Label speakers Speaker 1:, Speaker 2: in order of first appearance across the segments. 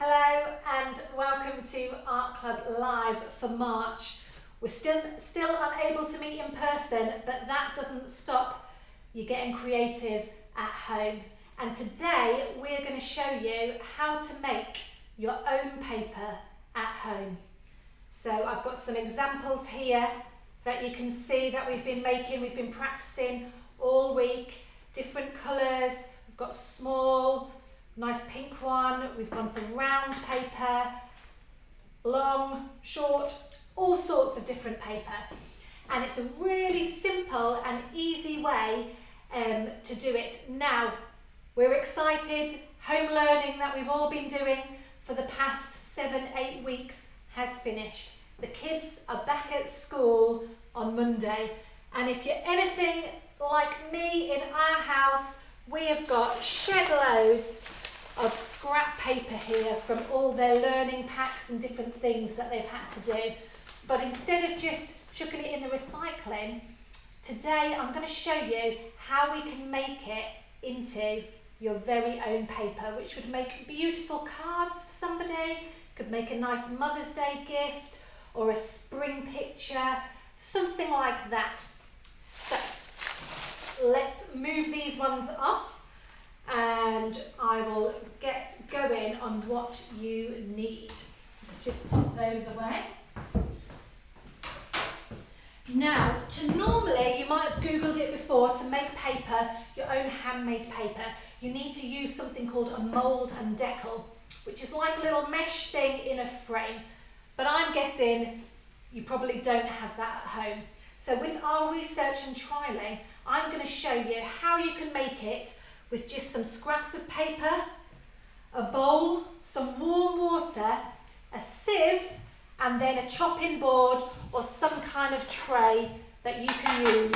Speaker 1: Hello and welcome to Art Club Live for March. We're still unable to meet in person, but that doesn't stop you getting creative at home. And today we're going to show you how to make your own paper at home. So I've got some examples here that you can see that we've been making. We've been practicing all week, different colours. We've got small, nice pink one, we've gone for round paper, long, short, all sorts of different paper. And it's a really simple and easy way to do it. Now, we're excited. Home learning that we've all been doing for the past 7-8 weeks has finished. The kids are back at school on Monday. And if you're anything like me in our house, we have got shed loads of scrap paper here from all their learning packs and different things that they've had to do. But instead of just chucking it in the recycling, today I'm going to show you how we can make it into your very own paper, which would make beautiful cards for somebody, could make a nice Mother's Day gift or a spring picture, something like that. So let's move these ones off and I will get going on what you need. Just put those away. Now, normally, you might have Googled it before, to make paper, your own handmade paper, you need to use something called a mould and decal, which is like a little mesh thing in a frame. But I'm guessing you probably don't have that at home. So with our research and trialling, I'm going to show you how you can make it with just some scraps of paper, a bowl, some warm water, a sieve, and then a chopping board or some kind of tray that you can use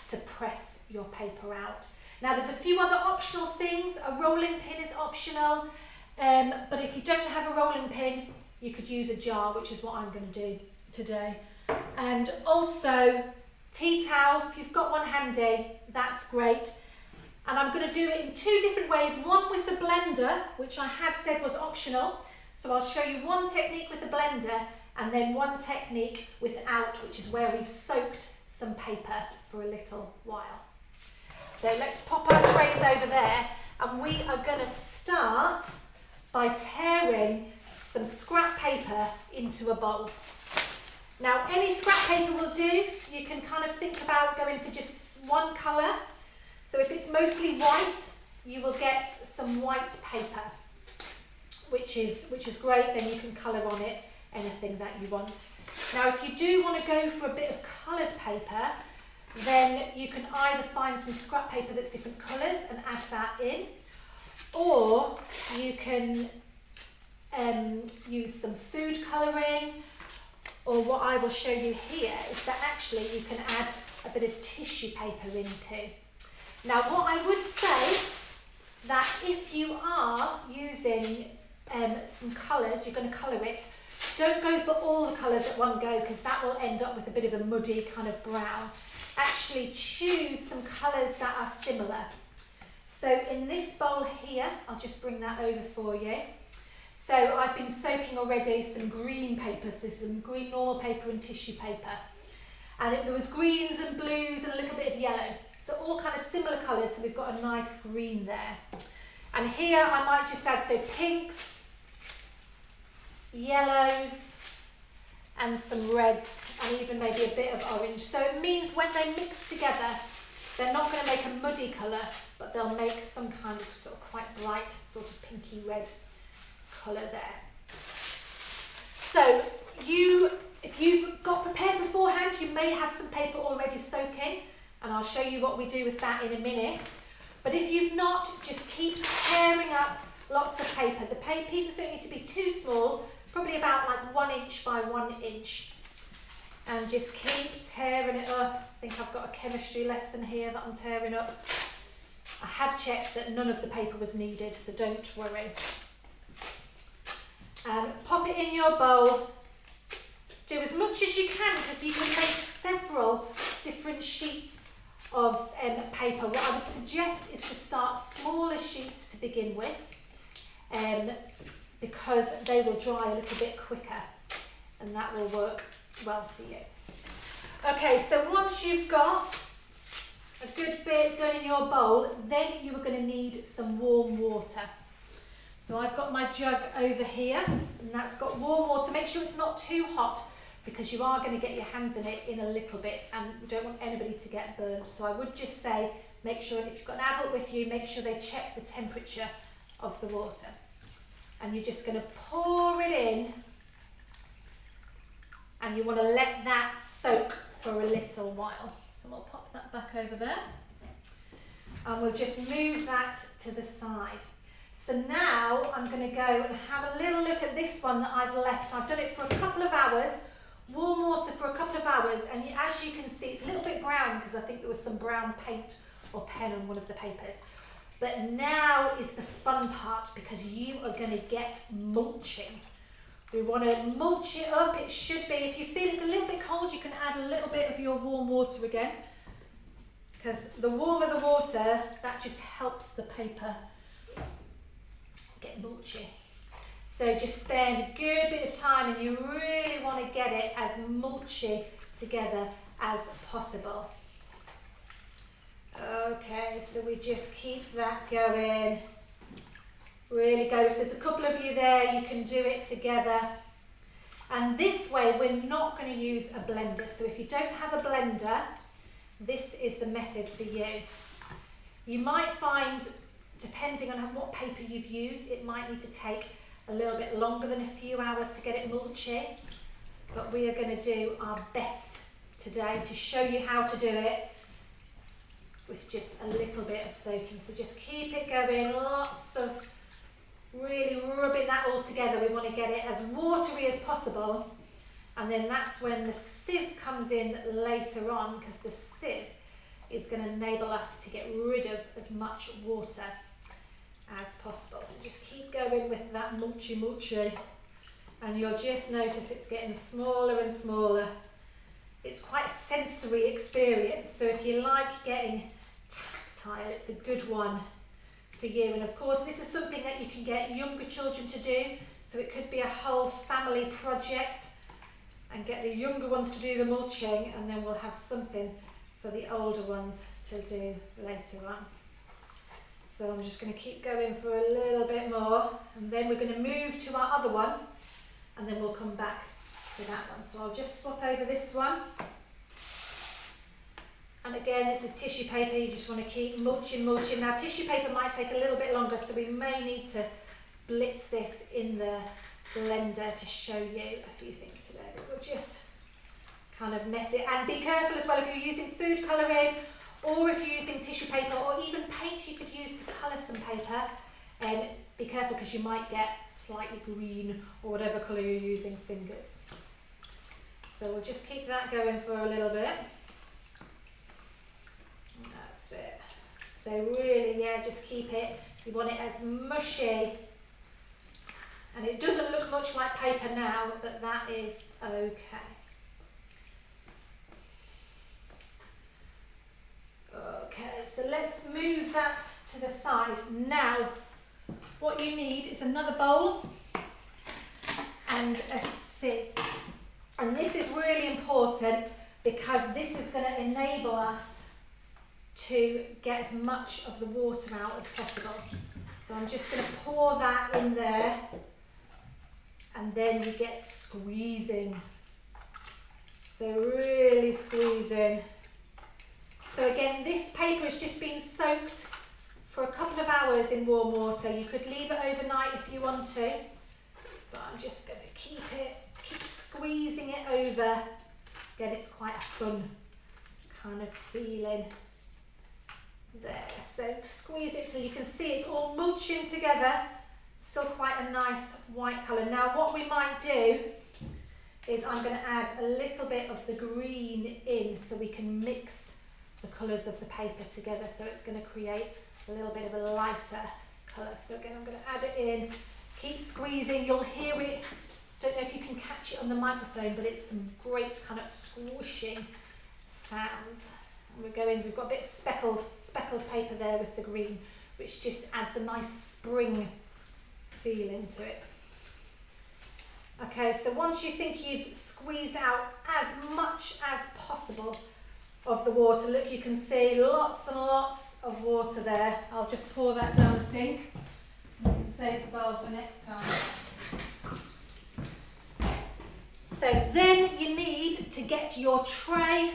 Speaker 1: to press your paper out. Now there's a few other optional things. A rolling pin is optional, but if you don't have a rolling pin, you could use a jar, which is what I'm going to do today. And also tea towel, if you've got one handy, that's great. And I'm going to do it in two different ways, one with the blender, which I had said was optional. So I'll show you one technique with the blender and then one technique without, which is where we've soaked some paper for a little while. So let's pop our trays over there and we are going to start by tearing some scrap paper into a bowl. Now any scrap paper will do. You can kind of think about going for just one colour. So if it's mostly white, you will get some white paper, which is great. Then you can colour on it anything that you want. Now, if you do want to go for a bit of coloured paper, then you can either find some scrap paper that's different colours and add that in, or you can use some food colouring, or what I will show you here is that actually you can add a bit of tissue paper into. Now, what I would say that if you are using some colours, you're going to colour it, don't go for all the colours at one go because that will end up with a bit of a muddy kind of brown. Actually choose some colours that are similar. So in this bowl here, I'll just bring that over for you. So I've been soaking already some green paper, so some green normal paper and tissue paper. And there was greens and blues and a little bit of yellow. So all kind of similar colours, so we've got a nice green there. And here I might just add pinks, yellows, and some reds, and even maybe a bit of orange. So it means when they mix together, they're not going to make a muddy colour, but they'll make some kind of sort of quite bright, sort of pinky red colour there. So if you've got prepared beforehand, you may have some paper already soaking, and I'll show you what we do with that in a minute. But if you've not, just keep tearing up lots of paper. The pieces don't need to be too small, probably about like 1 inch by 1 inch. And just keep tearing it up. I think I've got a chemistry lesson here that I'm tearing up. I have checked that none of the paper was needed, so don't worry. And pop it in your bowl. Do as much as you can because you can make several different sheets of paper. What I would suggest is to start smaller sheets to begin with. because they will dry a little bit quicker, and that will work well for you. Okay, so once you've got a good bit done in your bowl, then you are going to need some warm water. So I've got my jug over here, and that's got warm water. Make sure it's not too hot, because you are going to get your hands in it in a little bit, and we don't want anybody to get burned. So I would just say, make sure if you've got an adult with you, make sure they check the temperature of the water. And you're just going to pour it in, and you want to let that soak for a little while. So we'll pop that back over there, and we'll just move that to the side. So now I'm going to go and have a little look at this one that I've left. I've done it for a couple of hours, warm water for a couple of hours, and as you can see, it's a little bit brown because I think there was some brown paint or pen on one of the papers. But now is the fun part, because you are going to get mulching. We want to mulch it up. It should be, if you feel it's a little bit cold, you can add a little bit of your warm water again, because the warmer the water, that just helps the paper get mulchy. So just spend a good bit of time, and you really want to get it as mulchy together as possible. Okay, so we just keep that going. Really go. If there's a couple of you there, you can do it together. And this way, we're not going to use a blender. So if you don't have a blender, this is the method for you. You might find, depending on what paper you've used, it might need to take a little bit longer than a few hours to get it mulchy. But we are going to do our best today to show you how to do it with just a little bit of soaking. So just keep it going, lots of really rubbing that all together. We want to get it as watery as possible, and then that's when the sieve comes in later on, because the sieve is going to enable us to get rid of as much water as possible. So just keep going with that mulchy, and you'll just notice it's getting smaller and smaller. It's quite a sensory experience, so if you like getting tactile, it's a good one for you. And of course, this is something that you can get younger children to do, so it could be a whole family project, and get the younger ones to do the mulching, and then we'll have something for the older ones to do later on. So I'm just going to keep going for a little bit more, and then we're going to move to our other one, and then we'll come back to that one. So I'll just swap over this one. And again, this is tissue paper. You just want to keep mulching. Now, tissue paper might take a little bit longer, so we may need to blitz this in the blender to show you a few things today. But we'll just kind of mess it. And be careful as well if you're using food colouring, or if you're using tissue paper, or even paint you could use to colour some paper. Be careful, because you might get slightly green or whatever colour you're using fingers. So we'll just keep that going for a little bit. That's it. So really, yeah, just keep it. You want it as mushy. And it doesn't look much like paper now, but that is okay. Okay, so let's move that to the side. Now, what you need is another bowl and a sieve. And this is really important, because this is going to enable us to get as much of the water out as possible. So I'm just going to pour that in there, and then you get squeezing. So really squeezing. So again, this paper has just been soaked for a couple of hours in warm water. You could leave it overnight if you want to, but I'm just going to keep squeezing it over. Again, it's quite a fun kind of feeling. There, so squeeze it till you can see it's all mulching together. Still quite a nice white colour. Now what we might do is I'm going to add a little bit of the green in, so we can mix the colours of the paper together, so it's going to create a little bit of a lighter colour. So again, I'm going to add it in, keep squeezing. You'll hear it, don't know if you can catch it on the microphone, but it's some great kind of squishing sounds. And we're going, we've got a bit of speckled paper there with the green, which just adds a nice spring feeling to it. Okay, so once you think you've squeezed out as much as possible of the water, look, you can see lots and lots of water there. I'll just pour that down the sink. You can save the bowl for next time. So then you need to get your tray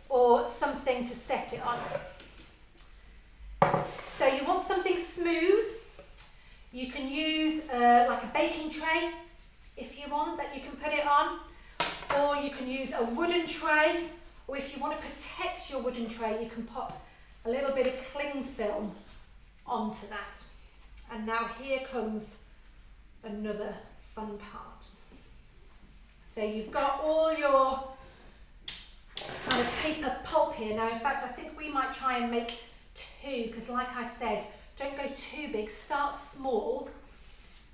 Speaker 1: or something to set it on. So you want something smooth. You can use like a baking tray if you want that you can put it on, or you can use a wooden tray, or if you want to protect your wooden tray, you can pop a little bit of cling film onto that. And now here comes another fun part. So you've got all your kind of paper pulp here. Now, in fact, I think we might try and make two, because like I said, don't go too big, start small,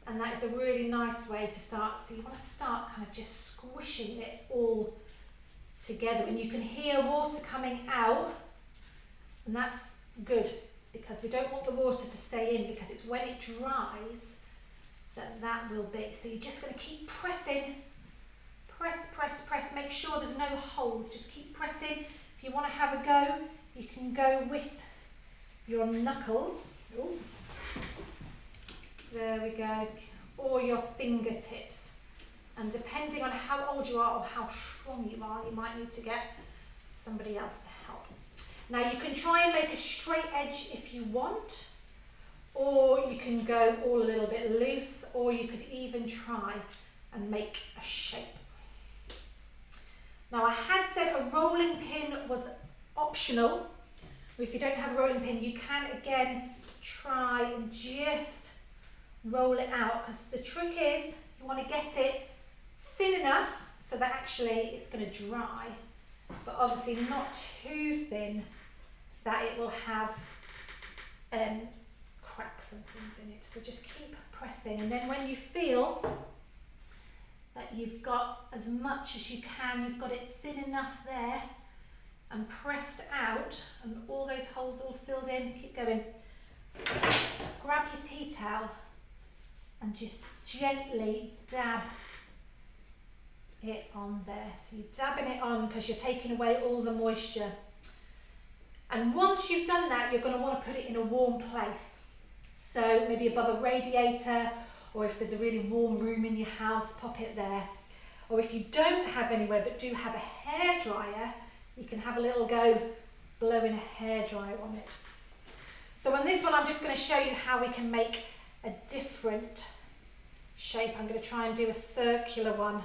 Speaker 1: and that is a really nice way to start. So you want to start kind of just squishing it all together, and you can hear water coming out, and that's good because we don't want the water to stay in, because it's when it dries that will be. So you're just going to keep pressing, press, make sure there's no holes, just keep pressing. If you want to have a go, you can go with your knuckles. Ooh. There we go, or your fingertips. And depending on how old you are or how strong you are, you might need to get somebody else to help. Now you can try and make a straight edge if you want, or you can go all a little bit loose, or you could even try and make a shape. Now I had said a rolling pin was optional. If you don't have a rolling pin, you can again try and just roll it out, because the trick is you want to get it thin enough so that actually it's going to dry, but obviously not too thin that it will have cracks and things in it. So just keep pressing, and then when you feel that you've got as much as you can, you've got it thin enough there and pressed out and all those holes all filled in, keep going. Grab your tea towel and just gently dab it on there. So you're dabbing it on because you're taking away all the moisture. And once you've done that, you're going to want to put it in a warm place. So maybe above a radiator, or if there's a really warm room in your house, pop it there. Or if you don't have anywhere but do have a hairdryer, you can have a little go blowing a hairdryer on it. So on this one, I'm just going to show you how we can make a different shape. I'm going to try and do a circular one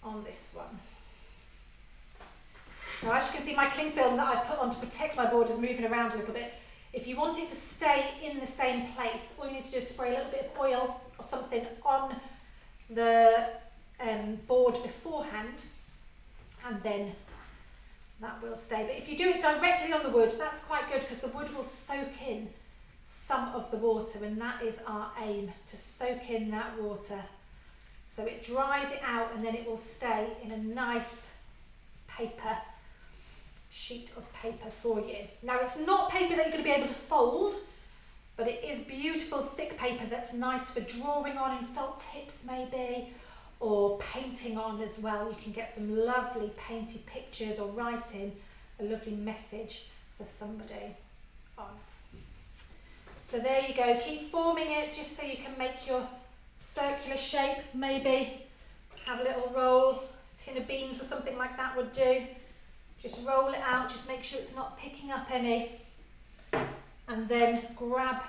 Speaker 1: on this one. Now, as you can see, my cling film that I put on to protect my board is moving around a little bit. If you want it to stay in the same place, all you need to do is spray a little bit of oil or something on the board beforehand, and then that will stay. But if you do it directly on the wood, that's quite good, because the wood will soak in some of the water, and that is our aim, to soak in that water so it dries it out, and then it will stay in a nice paper, sheet of paper for you. Now, it's not paper that you're going to be able to fold, but it is beautiful thick paper that's nice for drawing on in felt tips maybe, or painting on as well. You can get some lovely painted pictures, or writing a lovely message for somebody on. So there you go, keep forming it just so you can make your circular shape. Maybe have a little roll, tin of beans or something like that would do. Just roll it out, just make sure it's not picking up any, and then grab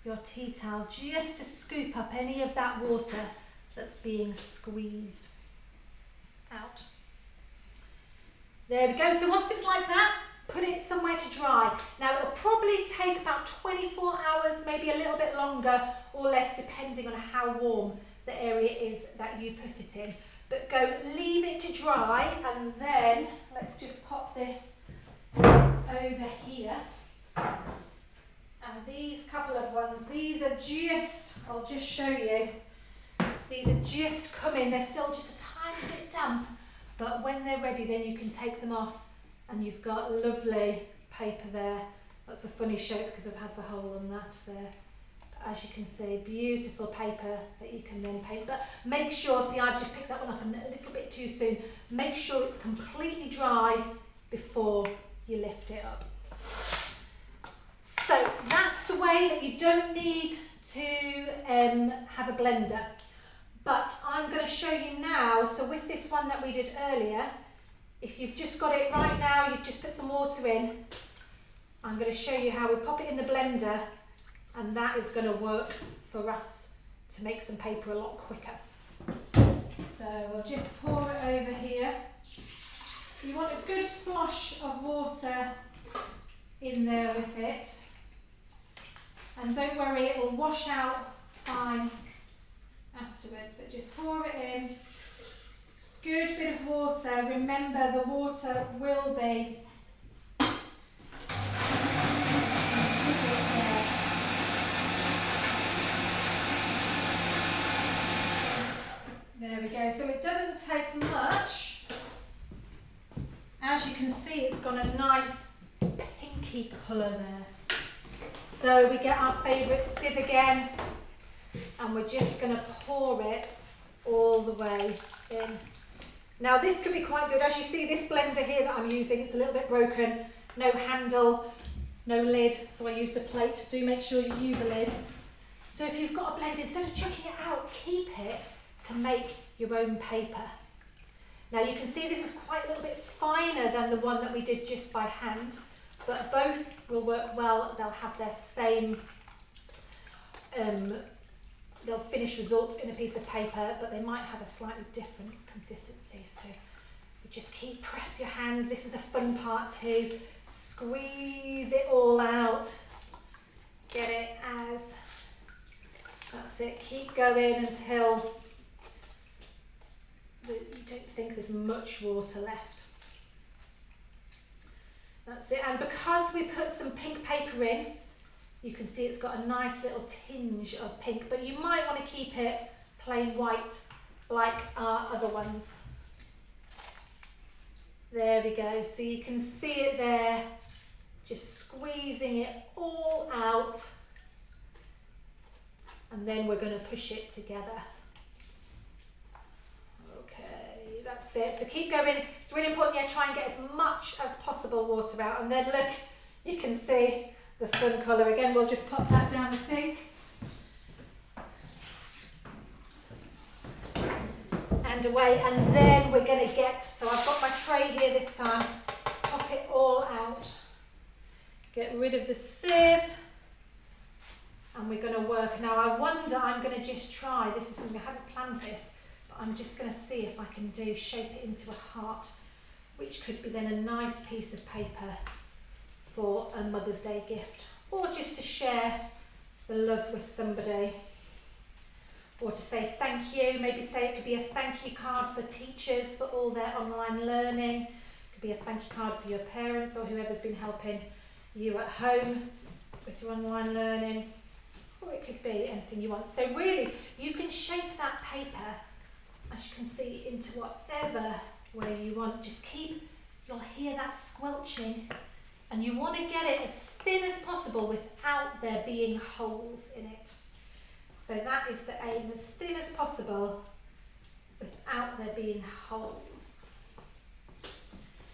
Speaker 1: your tea towel just to scoop up any of that water that's being squeezed out. There we go. So once it's like that, put it somewhere to dry. Now, it'll probably take about 24 hours, maybe a little bit longer or less, depending on how warm the area is that you put it in. But go leave it to dry, and then let's just pop this over here. And these couple of ones, these are just, I'll just show you, these are just coming, they're still just a tiny bit damp, but when they're ready, then you can take them off, and you've got lovely paper there. That's a funny shape because I've had the hole on that there. as you can see, beautiful paper that you can then paint. But make sure, see, I've just picked that one up a little bit too soon. Make sure it's completely dry before you lift it up. So that's the way that you don't need to have a blender. But I'm going to show you now, so with this one that we did earlier, if you've just got it right now, you've just put some water in, I'm going to show you how we pop it in the blender, and that is going to work for us to make some paper a lot quicker. So we'll just pour it over here. You want a good splosh of water in there with it. And don't worry, it will wash out fine afterwards, but just pour it in. Good bit of water. Remember, the water will be there we go. So it doesn't take much. As you can see, it's got a nice pinky colour there. So we get our favourite sieve again, and we're just going to pour it all the way in. Now this could be quite good. As you see, this blender here that I'm using, it's a little bit broken. No handle, no lid, so I used a plate. Do make sure you use a lid. So if you've got a blender, instead of chucking it out, keep it to make your own paper. Now you can see this is quite a little bit finer than the one that we did just by hand, but both will work well. They'll have their same, they'll finish result in a piece of paper, but they might have a slightly different consistency. So you just keep press your hands. This is a fun part too. Squeeze it all out. Get it as, that's it. Keep going until you don't think there's much water left. That's it. And because we put some pink paper in, you can see it's got a nice little tinge of pink, but you might want to keep it plain white like our other ones. There we go. So you can see it there, just squeezing it all out. And then we're going to push it together. Okay, that's it. So keep going. It's really important you try and get as much as possible water out. And then look, you can see the fun colour. Again, we'll just pop that down the sink. And away. And then we're going to get, so I've got my tray here this time, pop it all out. Get rid of the sieve. And we're going to work. Now I wonder, I'm going to just try, this is something I hadn't planned this, but I'm just going to see if I can shape it into a heart, which could be then a nice piece of paper for a Mother's Day gift, or just to share the love with somebody, or to say thank you. Maybe say it could be a thank you card for teachers for all their online learning. It could be a thank you card for your parents or whoever's been helping you at home with your online learning. Or it could be anything you want. So really, you can shape that paper, as you can see, into whatever way you want. Just keep, you'll hear that squelching, and you want to get it as thin as possible without there being holes in it. So that is the aim, as thin as possible without there being holes.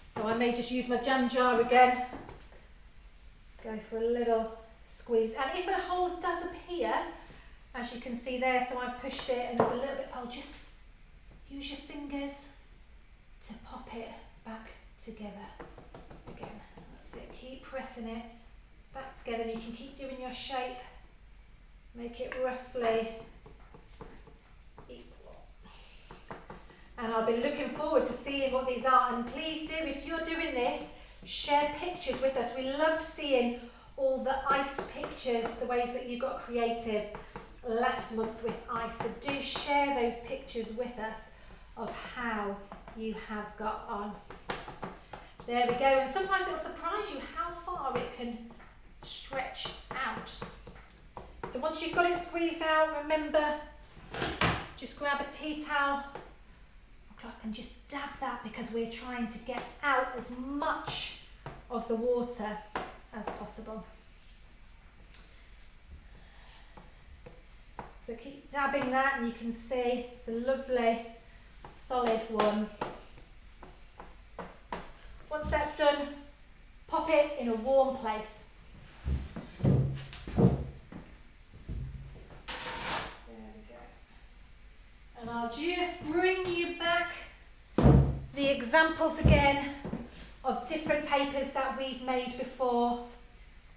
Speaker 1: So I may just use my jam jar again, go for a little squeeze, and if a hole does appear, as you can see there, so I've pushed it and there's a little bit of hole, just use your fingers to pop it back together again. That's it, keep pressing it back together, and you can keep doing your shape, make it roughly equal. And I'll be looking forward to seeing what these are, and please do, if you're doing this, share pictures with us. We loved seeing all the ice pictures, the ways that you got creative last month with ice. So do share those pictures with us of how you have got on. There we go. And sometimes it'll surprise you how far it can stretch out. So once you've got it squeezed out, remember, just grab a tea towel or cloth and just dab that, because we're trying to get out as much of the water as possible. So keep dabbing that and you can see it's a lovely solid one. Once that's done, pop it in a warm place. There we go. And I'll just bring you back the examples again of different papers that we've made before.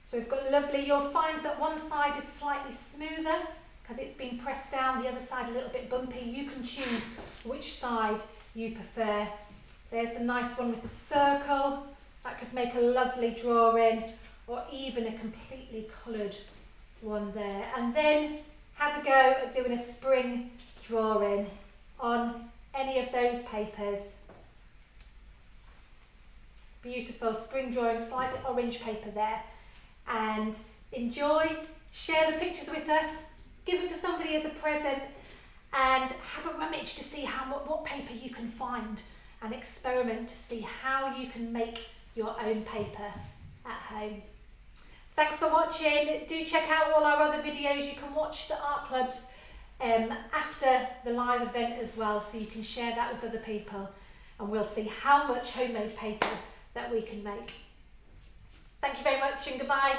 Speaker 1: So we've got lovely, you'll find that one side is slightly smoother because it's been pressed down, the other side a little bit bumpy. You can choose which side you prefer. There's a nice one with the circle, that could make a lovely drawing, or even a completely coloured one there. And then have a go at doing a spring drawing on any of those papers. Beautiful spring drawing, slightly orange paper there. And enjoy, share the pictures with us, give them to somebody as a present, and have a rummage to see what paper you can find, and experiment to see how you can make your own paper at home. Thanks for watching. Do check out all our other videos. You can watch the art clubs after the live event as well, so you can share that with other people, and we'll see how much homemade paper that we can make. Thank you very much and goodbye.